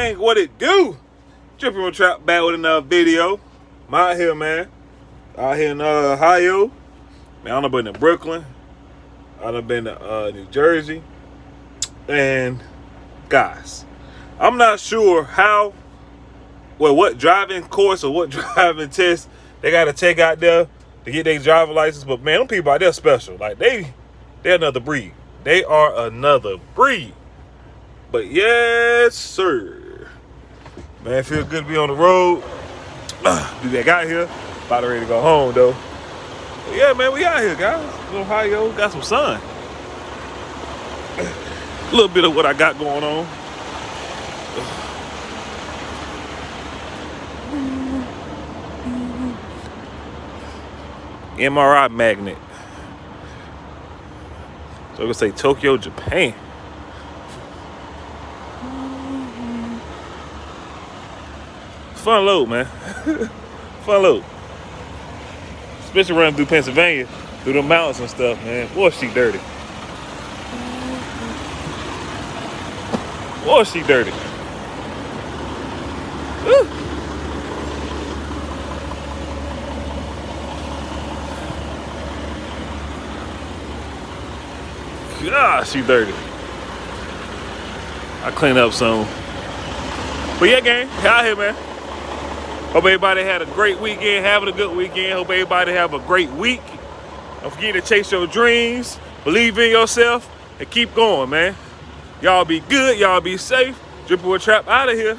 gang, what it do? Dripping with Trap back with another video. I'm out here, man. Out here in Ohio. Man, I done been to Brooklyn. I done been to New Jersey. And guys, I'm not sure what driving course or what driving test they gotta take out there to get their driver's license. But man, them people out there special. Like they're another breed. They are another breed. But yes, sir. Man, feel good to be on the road. Dude, I got here. About ready to go home though. But yeah, man, we out here, guys. Ohio, got some sun. A little bit of what I got going on. MRI magnet. So I'm gonna say Tokyo, Japan. Fun load, man. Fun load. Especially running through Pennsylvania, through the mountains and stuff, man. Boy, she dirty. Boy, she dirty. Woo. God, she dirty. I clean up soon. But yeah, gang, out here, man. Hope everybody had a great weekend, having a good weekend. Hope everybody have a great week. Don't forget to chase your dreams, believe in yourself, and keep going, man. Y'all be good, y'all be safe. Dripping with Trap out of here.